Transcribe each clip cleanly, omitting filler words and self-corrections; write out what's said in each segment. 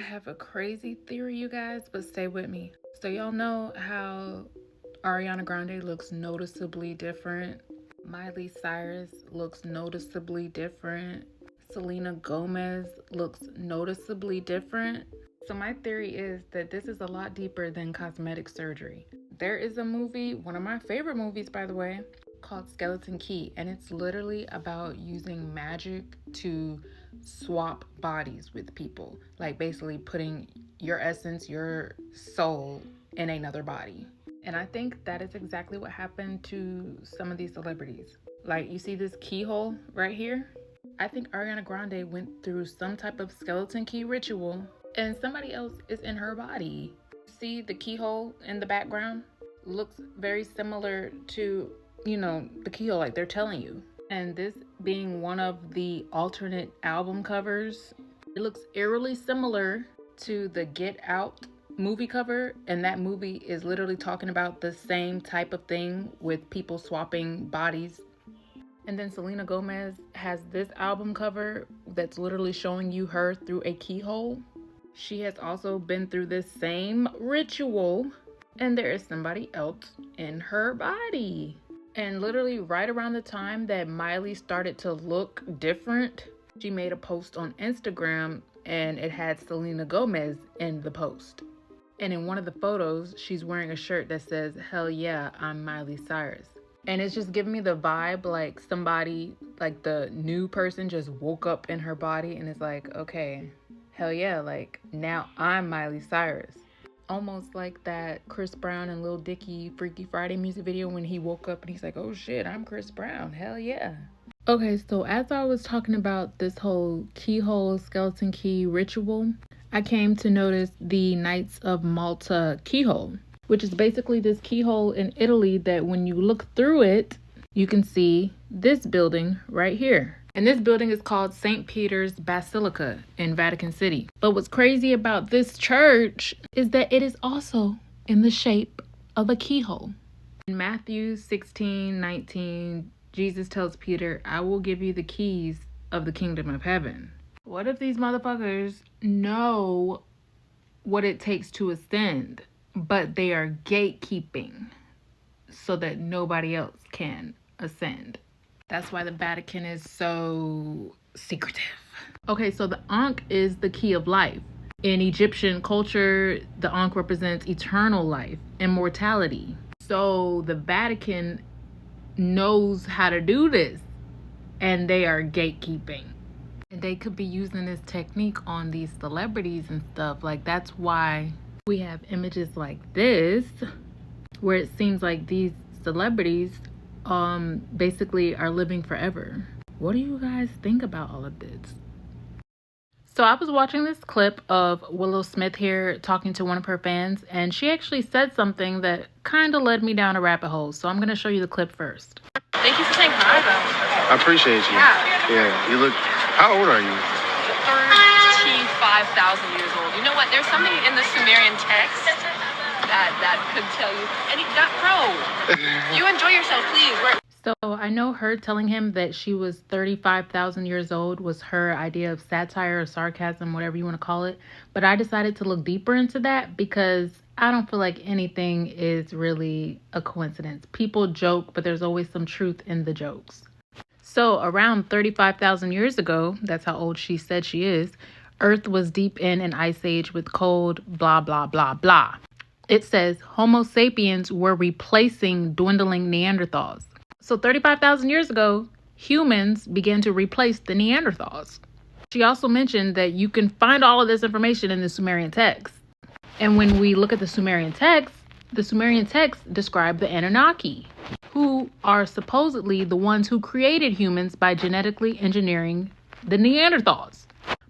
have a crazy theory, you guys, but stay with me. So y'all know how Ariana Grande looks noticeably different. Miley Cyrus looks noticeably different. Selena Gomez looks noticeably different. So my theory is that this is a lot deeper than cosmetic surgery. There is a movie, one of my favorite movies by the way, called Skeleton Key, and it's literally about using magic to swap bodies with people. Like basically putting your essence, your soul in another body. And I think that is exactly what happened to some of these celebrities. Like you see this keyhole right here? I think Ariana Grande went through some type of skeleton key ritual and somebody else is in her body. See the keyhole in the background? Looks very similar to, the keyhole like they're telling you. And this being one of the alternate album covers, it looks eerily similar to the Get Out movie cover, and that movie is literally talking about the same type of thing with people swapping bodies. And then Selena Gomez has this album cover that's literally showing you her through a keyhole. She has also been through this same ritual, and there is somebody else in her body. And literally right around the time that Miley started to look different, she made a post on Instagram and it had Selena Gomez in the post. And in one of the photos, she's wearing a shirt that says, "Hell yeah, I'm Miley Cyrus." And it's just giving me the vibe like somebody, like the new person just woke up in her body and is like, okay, hell yeah, like now I'm Miley Cyrus. Almost like that Chris Brown and Lil Dicky Freaky Friday music video when he woke up and he's like, oh shit, I'm Chris Brown, hell yeah. Okay, so as I was talking about this whole keyhole skeleton key ritual, I came to notice the Knights of Malta keyhole, which is basically this keyhole in Italy that when you look through it, you can see this building right here. And this building is called St. Peter's Basilica in Vatican City. But what's crazy about this church is that it is also in the shape of a keyhole. In Matthew 16:19, Jesus tells Peter, I will give you the keys of the kingdom of heaven. What if these motherfuckers know what it takes to ascend, but they are gatekeeping so that nobody else can ascend? That's why the Vatican is so secretive. Okay, so the Ankh is the key of life. In Egyptian culture, the Ankh represents eternal life, immortality. So the Vatican knows how to do this, and they are gatekeeping. And they could be using this technique on these celebrities and stuff. Like, that's why we have images like this, where it seems like these celebrities basically are living forever. What do you guys think about all of this? So I was watching this clip of Willow Smith here talking to one of her fans, and she actually said something that kind of led me down a rabbit hole. So I'm going to show you the clip first. Thank you for saying hi, though. I appreciate you. Yeah, you look... How old are you? 35,000 years old. You know what? There's something in the Sumerian text that could tell you. And bro, you enjoy yourself, please. So I know her telling him that she was 35,000 years old was her idea of satire or sarcasm, whatever you want to call it. But I decided to look deeper into that because I don't feel like anything is really a coincidence. People joke, but there's always some truth in the jokes. So around 35,000 years ago, that's how old she said she is, Earth was deep in an ice age with cold, blah, blah, blah, blah. It says Homo sapiens were replacing dwindling Neanderthals. So 35,000 years ago, humans began to replace the Neanderthals. She also mentioned that you can find all of this information in the Sumerian text. And when we look at the Sumerian text describe the Anunnaki, who are supposedly the ones who created humans by genetically engineering the Neanderthals.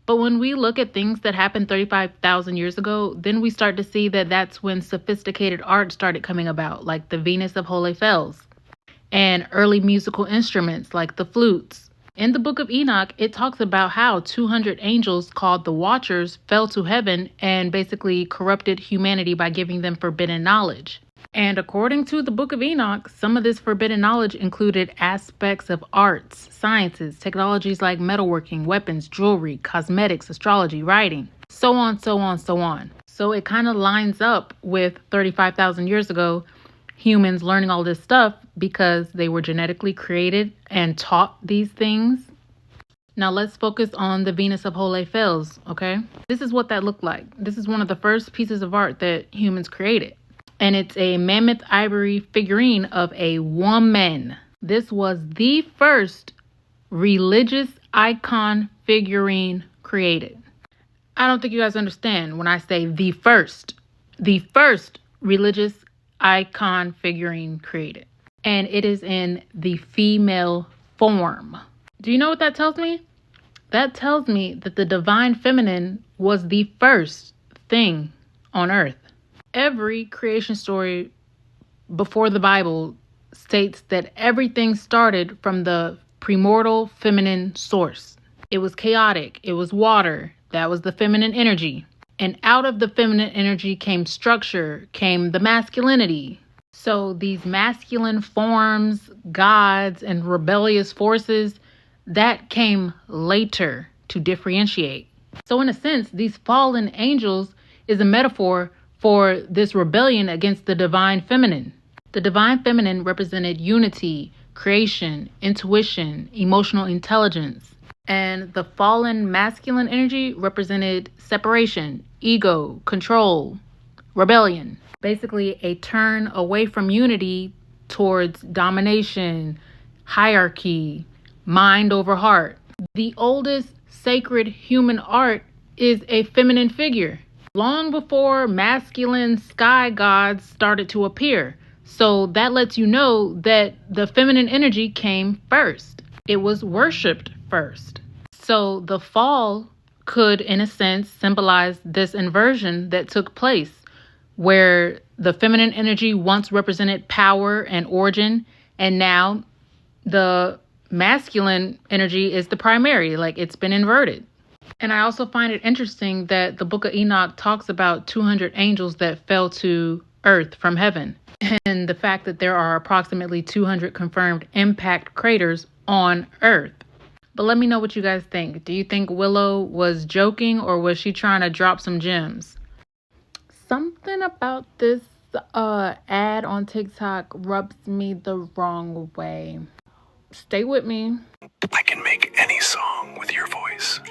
But when we look at things that happened 35,000 years ago, then we start to see that that's when sophisticated art started coming about, like the Venus of Holyfels, and early musical instruments like the flutes. In the book of Enoch, it talks about how 200 angels called the Watchers fell to heaven and basically corrupted humanity by giving them forbidden knowledge. And according to the book of Enoch, some of this forbidden knowledge included aspects of arts, sciences, technologies like metalworking, weapons, jewelry, cosmetics, astrology, writing. so on, so on, so on. So it kind of lines up with 35,000 years ago, humans learning all this stuff because they were genetically created and taught these things. Now let's focus on the Venus of Holy Fels, okay? This is what that looked like. This is one of the first pieces of art that humans created. And it's a mammoth ivory figurine of a woman. This was the first religious icon figurine created. I don't think you guys understand when I say the first religious icon figurine created. And it is in the female form. Do you know what that tells me? That tells me that the divine feminine was the first thing on earth. Every creation story before the Bible states that everything started from the primordial feminine source. It was chaotic. It was water. That was the feminine energy. And out of the feminine energy came structure, came the masculinity. So these masculine forms, gods, and rebellious forces, that came later to differentiate. So in a sense, these fallen angels is a metaphor for this rebellion against the divine feminine. The divine feminine represented unity, creation, intuition, emotional intelligence. And the fallen masculine energy represented separation, ego, control, rebellion. Basically a turn away from unity towards domination, hierarchy, mind over heart. The oldest sacred human art is a feminine figure, long before masculine sky gods started to appear. So that lets you know that the feminine energy came first. It was worshipped first. So the fall could, in a sense, symbolize this inversion that took place, where the feminine energy once represented power and origin, and now the masculine energy is the primary, like it's been inverted. And I also find it interesting that the book of Enoch talks about 200 angels that fell to earth from heaven, and the fact that there are approximately 200 confirmed impact craters on earth. But let me know what you guys think. Do you think Willow was joking, or was she trying to drop some gems? Something about this ad on TikTok rubs me the wrong way. Stay with me. I can make any song with your voice.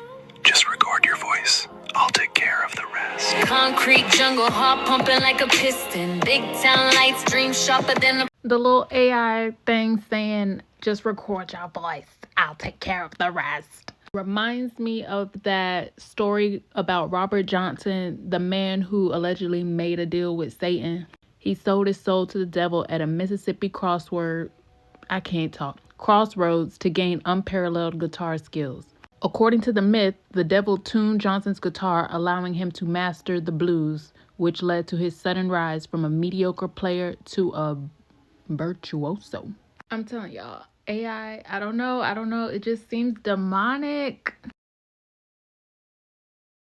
Just record your voice. I'll take care of the rest. Concrete jungle, heart pumping like a piston. Big town lights, dream sharper than The little AI thing saying, just record your voice. I'll take care of the rest. Reminds me of that story about Robert Johnson, the man who allegedly made a deal with Satan. He sold his soul to the devil at a Mississippi crossroads to gain unparalleled guitar skills. According to the myth, the devil tuned Johnson's guitar, allowing him to master the blues, which led to his sudden rise from a mediocre player to a virtuoso. I'm telling y'all, AI, I don't know. It just seems demonic.